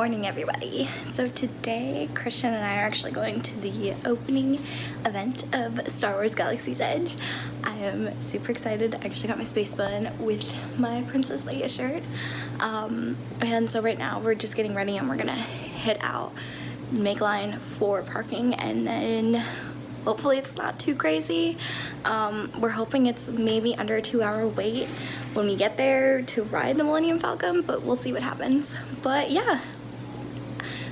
morning, everybody. So today Christian and I are actually going to the opening event of Star Wars Galaxy's Edge. I am super excited. I actually got my space bun with my Princess Leia shirt, and so right now we're just getting ready and we're gonna head out, make line for parking, and then hopefully it's not too crazy. We're hoping it's maybe under a 2-hour wait when we get there to ride the Millennium Falcon, but we'll see what happens. But yeah,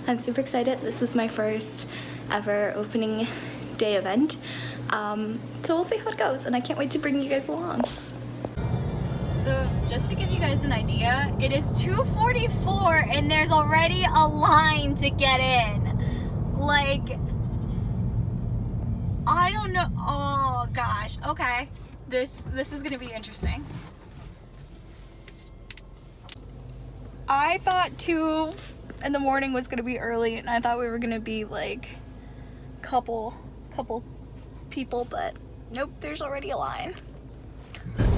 I'm super excited. This is my first ever opening day event. So we'll see how it goes, and I can't wait to bring you guys along. So just to give you guys an idea, it is 2:44 and there's already a line to get in. Like, I don't know. Oh gosh. Okay. This is gonna be interesting. I thought 2 in the morning was gonna be early, and I thought we were gonna be like couple people, but nope, there's already a line.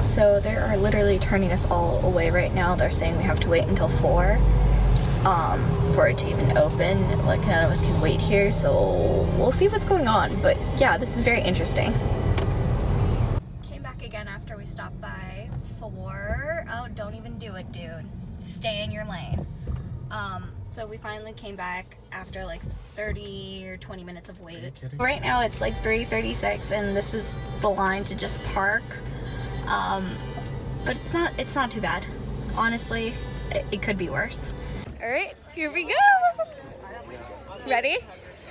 So they are literally turning us all away right now. They're saying we have to wait until 4 for it to even open. Like, none of us can wait here, so we'll see what's going on. But yeah, this is very interesting. Came back again after we stopped by 4. Oh, don't even do it, dude. Stay in your lane. So we finally came back after like 30 or 20 minutes of wait. Right now it's like 3:36 and this is the line to just park. But it's not too bad. Honestly, it could be worse. All right, here we go. Ready?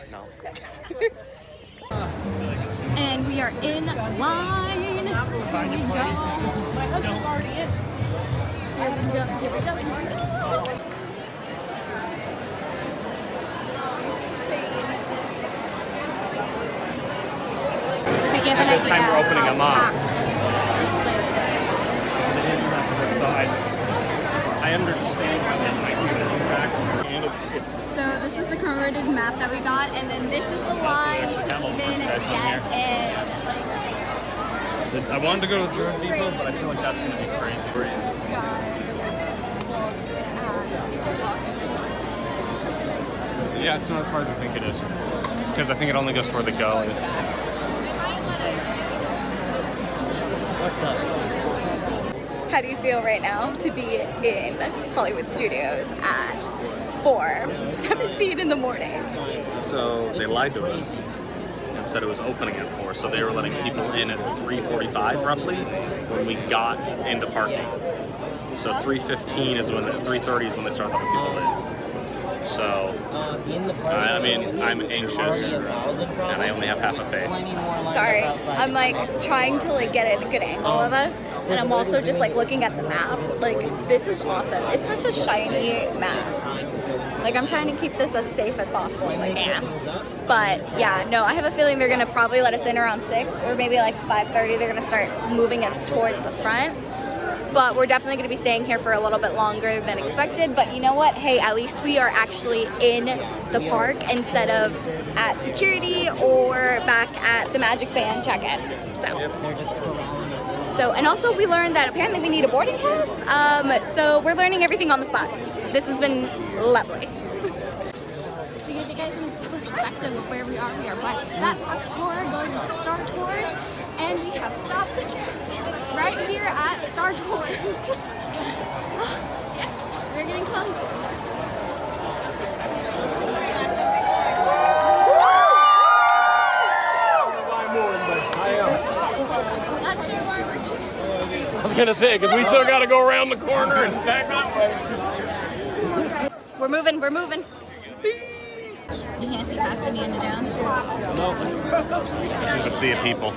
No. And we are in line. Here we go. My husband's already in. Here we go. This time we're opening them up. So I understand how they might do that. And it's so this is the commemorative map that we got, and then this is the line to even get in. I wanted to go to the Drone Depot, but I feel like that's going to be crazy. Yeah, it's not as far as I think it is. Because I think it only goes to where the go is. What's up? How do you feel right now to be in Hollywood Studios at 4:17 in the morning? So they lied to us and said it was opening at 4, so they were letting people in at 3:45 roughly when we got into parking. So 3:15 is when, 3:30 is when they started letting people in. So, I mean, I'm anxious, and I only have half a face. Sorry, I'm like trying to like get a good angle of us, and I'm also just like looking at the map. Like, this is awesome. It's such a shiny map. Like, I'm trying to keep this as safe as possible as I can. But yeah, no, I have a feeling they're gonna probably let us in around 6, or maybe like 5:30. They're gonna start moving us towards the front. But we're definitely going to be staying here for a little bit longer than expected. But you know what? Hey, at least we are actually in the park instead of at security or back at the Magic Band check-in. So, and also we learned that apparently we need a boarding pass. So we're learning everything on the spot. This has been lovely. To give you guys some perspective of where we are by that tour going to the Star Tours, and we have stopped right here at Star Tours. We're getting close. Not sure why we're cheering. I was going to say, because we still got to go around the corner and back that way. We're moving. You can't see past Indiana Jones? No. It's just a sea of people.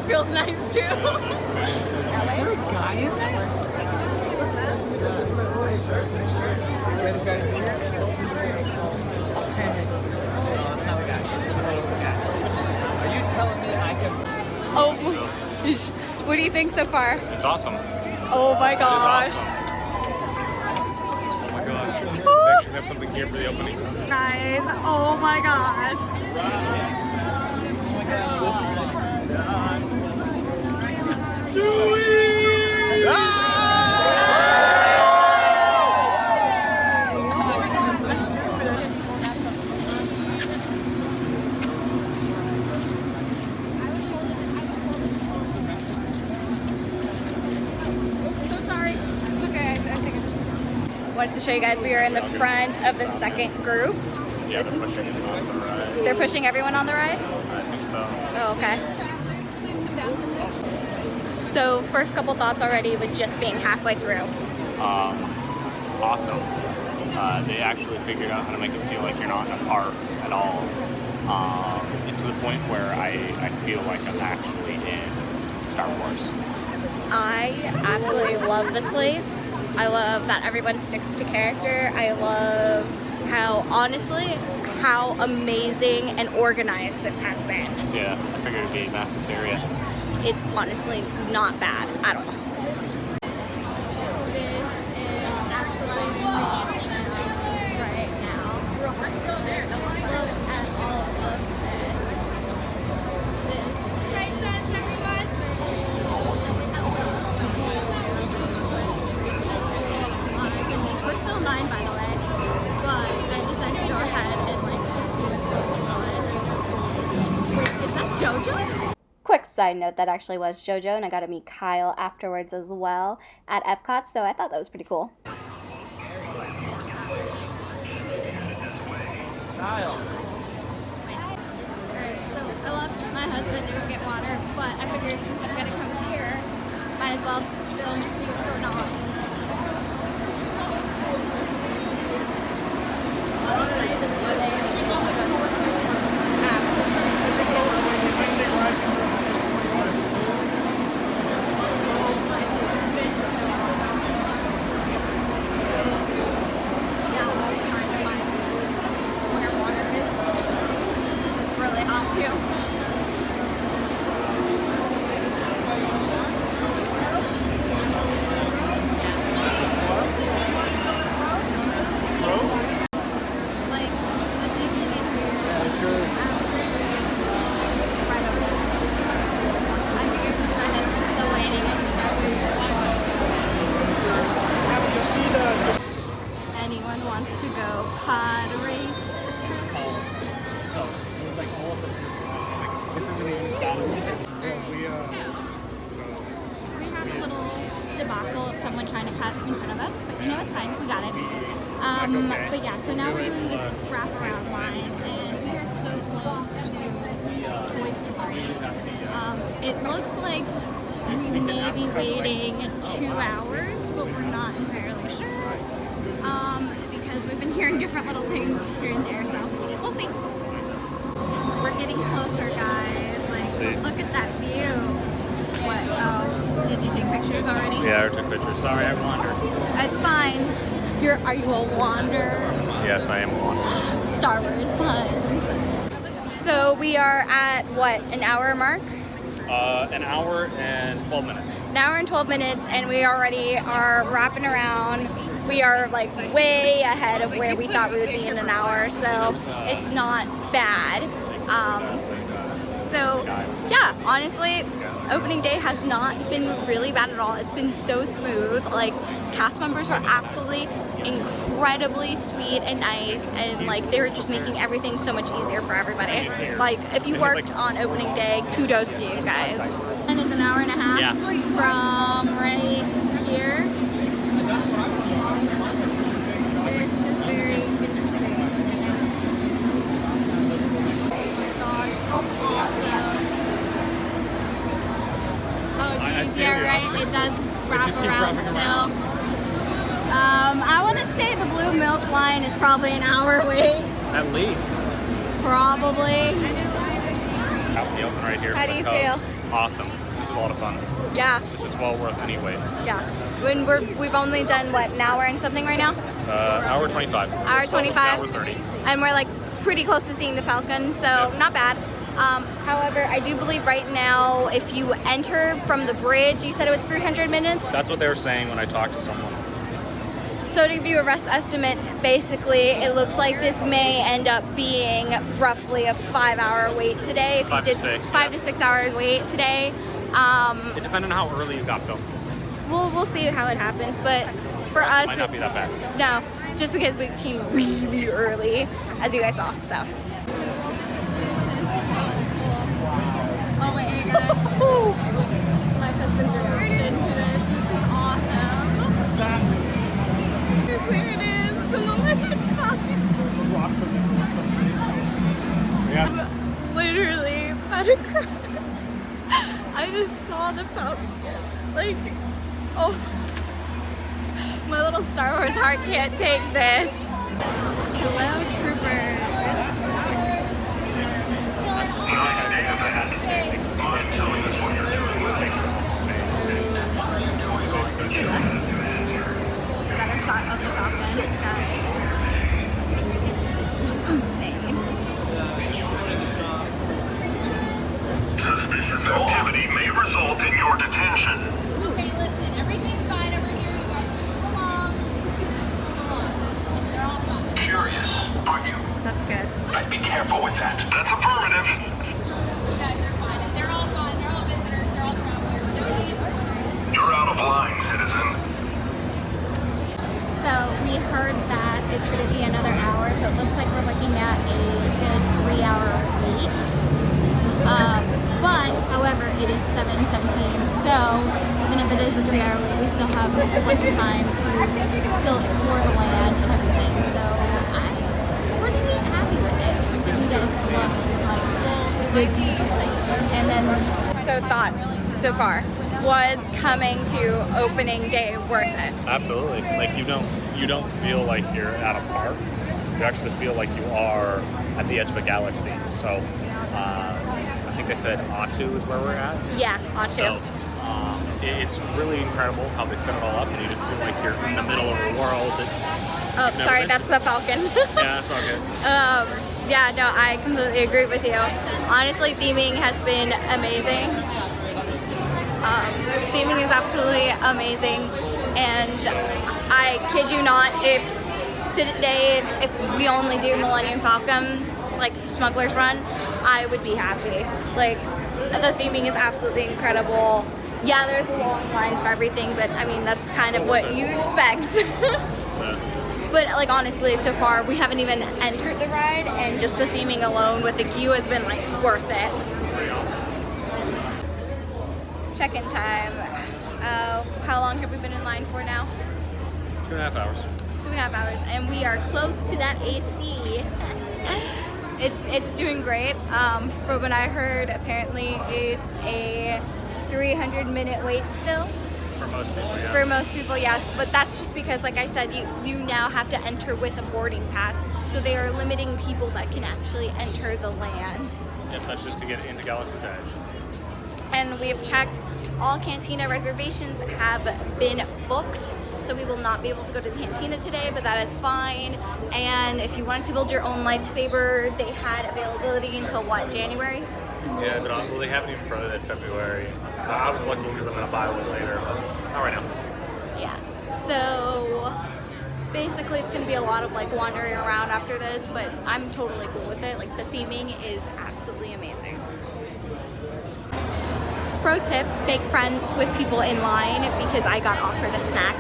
feels nice too. Is there a guy in there? Are you telling me I can? Oh, what do you think so far? It's awesome. Oh my gosh. Oh my gosh. They actually have something here for the opening. Guys, oh my gosh. So sorry. It's okay. I think wanted to show you guys we are in the front of the second group. Yeah, This they're is- pushing us on the ride. They're pushing everyone on the ride? I think so. Oh, okay. So first couple thoughts already with just being halfway through. Awesome. They actually figured out how to make it feel like you're not in a park at all. It's to the point where I feel like I'm actually in Star Wars. I absolutely love this place. I love that everyone sticks to character. I love how amazing and organized this has been. Yeah, I figured it'd be mass hysteria. It's honestly not bad at all. This is absolutely amazing right now. Look at all of this. Makes sense, everyone? We're still 9, by the way, but I decided to go ahead and just see what's going on. Wait, is that JoJo? Quick side note, that actually was JoJo, and I got to meet Kyle afterwards as well at Epcot, so I thought that was pretty cool. Kyle. Alright, so I left my husband to go get water, but I figured since I'm gonna come here, might as well film to see what's going on. Honestly, the delay is just anyone wants to go pod race? We had a little debacle of someone trying to cut in front of us, but you know it's fine, we got it. But yeah, so now we're doing this wraparound line, and we are so close to Toy Story. It looks like we may be waiting 2 hours, but we're not entirely sure. Because we've been hearing different little things here and there, so we'll see. We're getting closer, guys. Like, look at that view. What? Oh, did you take pictures already? Yeah, I took pictures. Sorry, I wandered. It's fine. Are you a wander? Yes, I am a wanderer. Star Wars puns. So we are at what, an hour mark? An hour and 12 minutes. An hour and 12 minutes, and we already are wrapping around. We are like way ahead of where we thought we would be in an hour, so it's not bad. So yeah, honestly, opening day has not been really bad at all. It's been so smooth. Like, cast members are absolutely incredibly sweet and nice, and like they're just making everything so much easier for everybody. Like, if you worked on opening day, kudos to you guys. And it's an hour and a half from right here. This is very interesting. Gosh, it's awesome. Oh geez, yeah, right. It does wrap around still. I want to say the blue milk line is probably an hour wait. At least. Probably. Out in the open right here. How do you for the feel? coast. awesome. This is a lot of fun. Yeah, This is well worth any wait. yeah. When we've only done what, an hour and something right now? Hour 25. Hour It's almost 25. Hour 30. And we're like pretty close to seeing the Falcon, so not bad. However, I do believe right now if you enter from the bridge, you said it was 300 minutes. That's what they were saying when I talked to someone. So to give you a rough estimate, basically it looks like this may end up being roughly a 5-hour wait today. If 5 you to did 6, 5 yeah. to 6 hours wait today. It depends on how early you got built. We'll see how it happens, but for us, Might not be that bad. no, just because we came really early, as you guys saw. So. Oh wait, I got my husband's reaction to this. This is awesome. There it is, the Millennium Falcon. Yeah. I'm literally about to cry. I just saw the Falcon. Like, oh, my little Star Wars heart can't take this. Hello, troopers. Got a shot of the Falcon, guys. This is insane. Suspicious activity may result in your detention. Okay, listen, everything's fine over here. You guys just move along. Move along. They're all fine. Curious, are you? That's good. I'd be careful with that. That's affirmative. You guys are fine. They're all fine. They're all visitors. They're all travelers. No need to worry. You're out of line, citizen. So we heard that it's going to be another hour, so it looks like we're looking at a good 3-hour wait. But, however, it is 7:17, so even if it is a 3-hour wait, we still have a bunch of time to still explore the land and everything. So I'm pretty happy with it. I'll give you guys a look, like the views, and then So thoughts so far? Was coming to opening day worth it? Absolutely. Like you don't feel like you're at a park. You actually feel like you are at the edge of a galaxy. So I think they said Atu is where we're at. Yeah, ought to. So it's really incredible how they set it all up, and you just feel like you're in the middle of a world. Oh, You've never sorry, been that's the Falcon. Yeah, it's all good. Yeah, no, I completely agree with you. Honestly, theming has been amazing. Theming is absolutely amazing, and I kid you not, if we only do Millennium Falcon, like Smuggler's Run, I would be happy. Like, the theming is absolutely incredible. Yeah, there's long lines for everything, but I mean, that's kind of what you expect. Yeah. But like honestly, so far we haven't even entered the ride, and just the theming alone with the queue has been like worth it. Pretty awesome. Check-in time. How long have we been in line for now? 2.5 hours. 2.5 hours, and we are close to that AC. It's doing great. From what I heard, apparently it's a 300-minute wait still. For most people, yeah. For most people, yes, but that's just because, like I said, you now have to enter with a boarding pass, so they are limiting people that can actually enter the land. Yep, that's just to get into Galaxy's Edge. And we have checked, all Cantina reservations have been booked, so we will not be able to go to the Cantina today, but that is fine. And if you wanted to build your own lightsaber, they had availability until what, January? Yeah, but well, they haven't even further than February. I was lucky because I'm gonna buy one later, but not right now. Yeah, so basically it's gonna be a lot of like wandering around after this, but I'm totally cool with it. Like, the theming is absolutely amazing. Pro tip, make friends with people in line, because I got offered a snack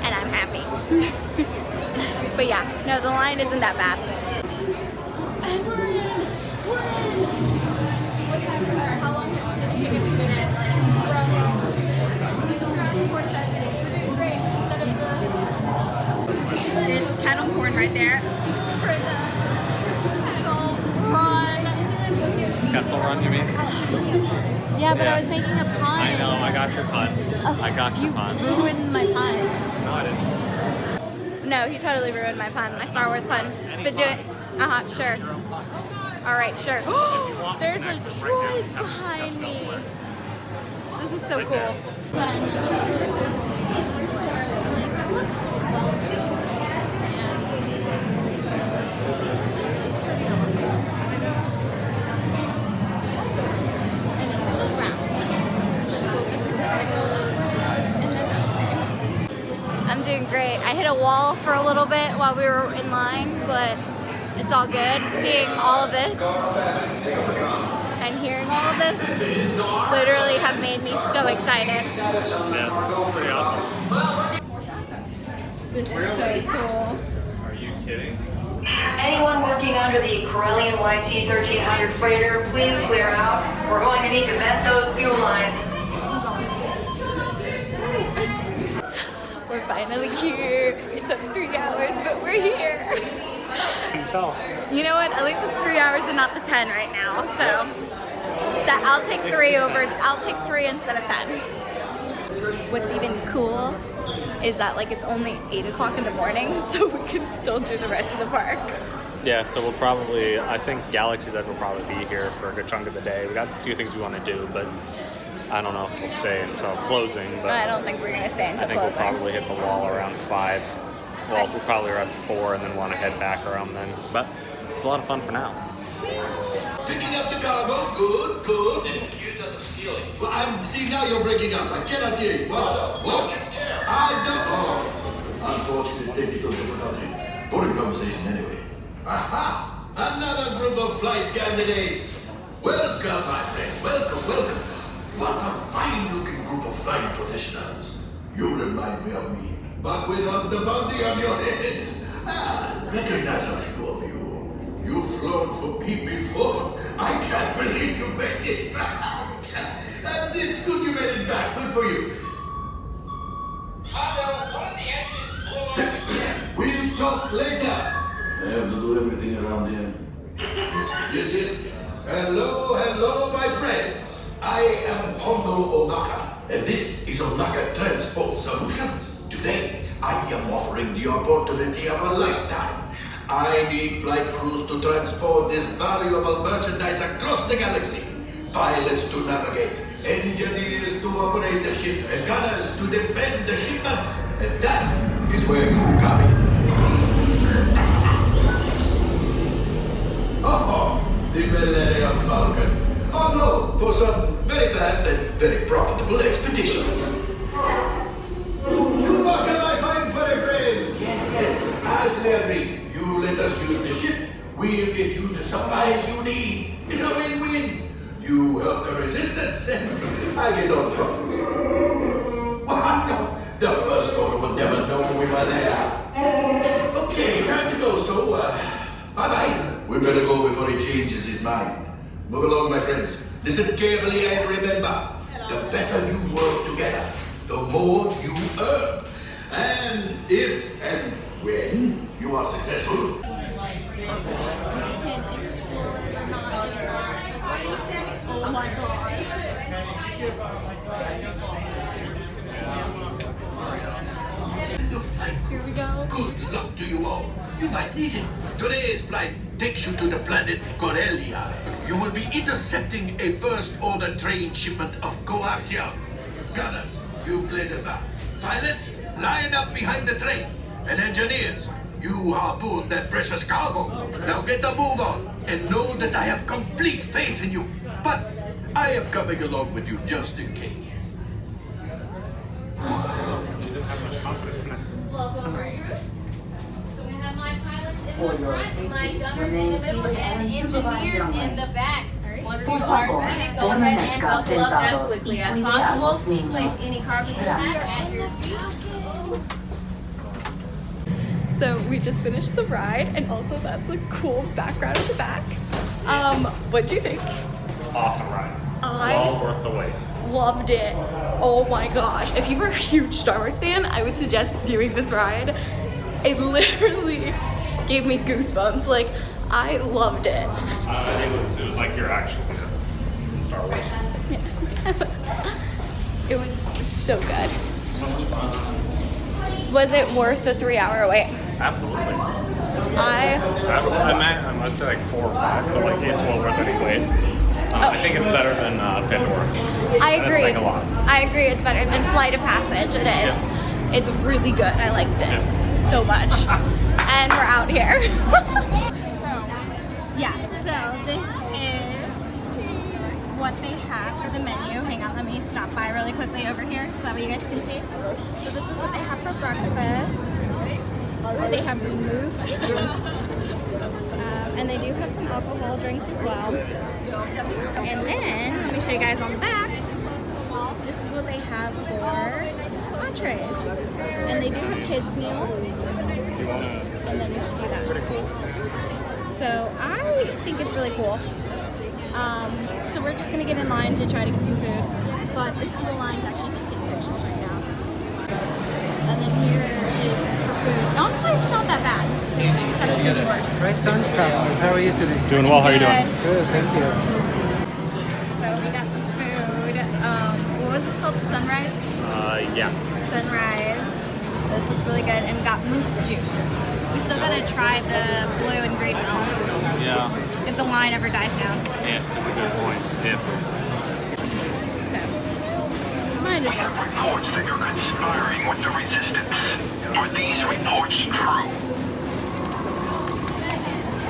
and I'm happy. But yeah, no, the line isn't that bad. And we're in! What time are we? How long did it take us to get in? It's kettle corn right there. For the kettle run. Kessel Run, you mean? Yeah, but Yeah. I was making a pun. I know, I got your pun. I got your You pun. ruined my pun. No, I didn't. No, he totally ruined my pun, my Star Wars pun. Any But do it. pun. Sure. All right, sure. want There's a access right there, droid have behind discussion me. elsewhere. This is so Right cool. there. I'm doing great. I hit a wall for a little bit while we were in line, but it's all good. Seeing all of this and hearing all of this literally have made me so excited. Yeah, pretty awesome. This is so cool. Are you kidding? Anyone working under the Corellian YT 1300 freighter, please clear out. We're going to need to vent those fuel lines. We're finally here. It took 3 hours, but we're here. Can tell. You know what? At least it's 3 hours and not the 10 right now. So that I'll take 3 over. I'll take 3 instead of 10. What's even cool is that like it's only 8 o'clock in the morning, so we can still do the rest of the park. Yeah, so we'll probably, I think Galaxy's Edge will probably be here for a good chunk of the day. We got a few things we want to do, but I don't know if we'll stay until closing. But I don't think we're gonna stay I until think closing. we'll probably hit the wall around 5. Well, we'll probably around 4 and then want to head back around then. But it's a lot of fun for now. Picking up the cargo, good, good. Then accused us of stealing. Well, see, now you're breaking up. I cannot hear you. What? I don't. Oh, unfortunate technical difficulty. Boring conversation anyway. Aha! Another group of flight candidates. Welcome, my friend. Welcome, welcome. What a fine-looking group of flying professionals. You remind me of me, but without the bounty on your heads. Recognize a few of you. You've flown for me before. I can't believe you made it back. And it's good you made it back. Good for you. One of the engines blew up again. We'll talk later. I have to do everything around here. Yes. Hello, my friends. I am Hondo Onaka, and this is Onaka Transport Solutions. Today, I am offering the opportunity of a lifetime. I need flight crews to transport this valuable merchandise across the galaxy. Pilots to navigate, engineers to operate the ship, and gunners to defend the shipments. And that is where you come in. Oh, the Millennium Falcon. On loan for some very fast and very profitable expeditions. Chewbacca, my fine furry friend. Yes. As we agreed, you let us use the ship. We'll get you the supplies you need. It's a win-win. You help the resistance, and I get all the profits. What? No, the First Order will never know we were there. Okay, time to go, so, bye-bye. We better go before he changes his mind. Move along, my friends. Listen carefully and remember, the better you work together, the more you earn. And if and when you are successful, Oh my god. Here we go. good luck to you all. You might need it. Today's flight takes you to the planet Corellia. You will be intercepting a first-order train shipment of coaxium. Gunners, you play the back. Pilots, line up behind the train. And engineers, you harpoon that precious cargo. Now get the move on, and know that I have complete faith in you. But I am coming along with you just in case. Welcome. So we have my pilots in the front, my gunners in the middle, and engineers in the back. Once you are seated, go ahead and buckle up as quickly as possible. Place any cargo you have at your feet. So we just finished the ride, and also that's a cool background in the back. What'd you think? Awesome ride. I- Well worth the wait. Loved it. Oh my gosh. If you were a huge Star Wars fan, I would suggest doing this ride. It literally gave me goosebumps. Like, I loved it. It was like you're actually in Star Wars. It was so good. So much fun. Was it worth the 3-hour wait? Absolutely. I I might say like 4 or 5, but like it's well worth any wait. I think it's better than Pandora. I That's agree. like a lot. I agree. It's better than Flight of Passage. It is. Yeah. It's really good. I liked it Yeah. so much. And we're out here. Yeah. So this is what they have for the menu. Hang on, let me stop by really quickly over here so that way you guys can see. So this is what they have for breakfast. They have remove juice. And they do have some alcohol drinks as well. And then, let me show you guys on the back. This is what they have for entrees. And they do have kids meals. And then we should do that. So I think it's really cool. So we're just gonna get in line to try to get some food. But this is the line to actually just take pictures right now. And then here is for food. Honestly, it's not that bad. I thought it was gonna be worse. Right, Sons Travelers, how are you today? Doing well. How are you doing? Good, thank you. So we got some food. What was this called? Sunrise? Yeah. Sunrise. This looks really good. And we got moose juice. We still gotta try the blue and green milk. Yeah. If the line ever dies down. If is a good point. If. So, might as well. Reports that you're conspiring with the resistance. Are these reports true?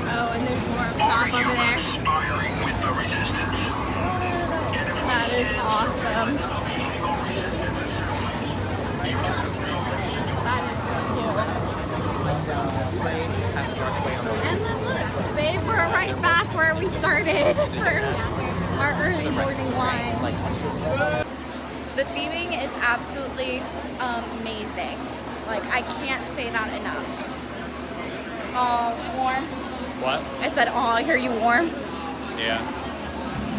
Oh, and there's more up top over there. Conspiring with the resistance. That is awesome. That is so cool. And then look, babe, we're right back where we started for our early morning wine. The theming is absolutely amazing. Like, I can't say that enough. Warm. What? I said, I hear you warm. Yeah.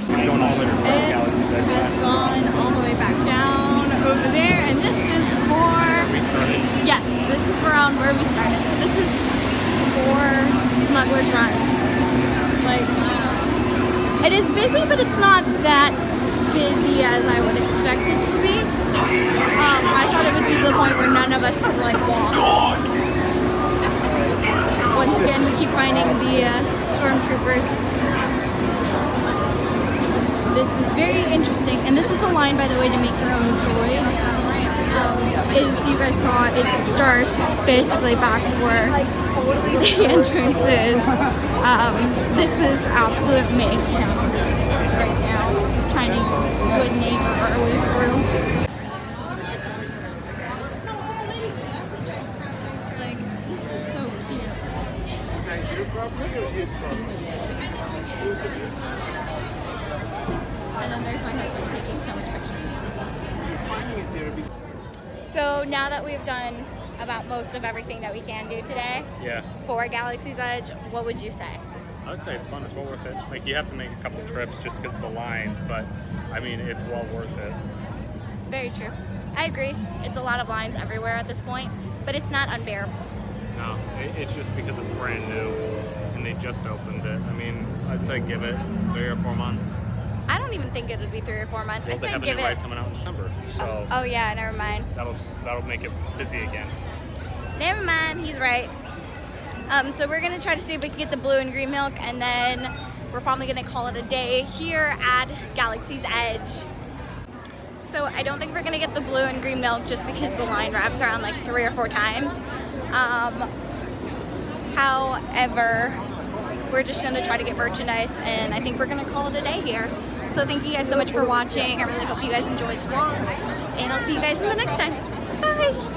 It's going all the way to It has gone all the way back down over there, and this is for, We started. yes, this is around where we started. So this is for Smuggler's Run. Like, it is busy, but it's not that busy as I would expect it to be. I thought it would be the point where none of us could like walk. Once again, we keep finding the stormtroopers. This is very interesting, and this is the line, by the way, to make your own droid. As you guys saw, it starts basically back where the entrance is. This is absolute mayhem right now, trying to good neighbor our way through. Like, this is so And then there's my husband taking so much pictures. So now that we've done about most of everything that we can do today Yeah. for Galaxy's Edge, what would you say? I would say it's fun. It's well worth it. Like, you have to make a couple trips just because of the lines, but I mean, it's well worth it. It's very true. I agree. It's a lot of lines everywhere at this point, but it's not unbearable. No, it's just because it's brand new and they just opened it. I mean, I'd say give it 3 or 4 months. I don't even think it would be 3 or 4 months. Well, I they say have a give new it. ride coming out in December, so Oh yeah, never mind. that'll make it busy again. Never mind, he's right. So we're gonna try to see if we can get the blue and green milk, and then we're probably gonna call it a day here at Galaxy's Edge. So I don't think we're gonna get the blue and green milk just because the line wraps around like 3 or 4 times. However, we're just gonna try to get merchandise, and I think we're gonna call it a day here. So thank you guys so much for watching. I really hope you guys enjoyed the vlog, and I'll see you guys in the next time. Bye!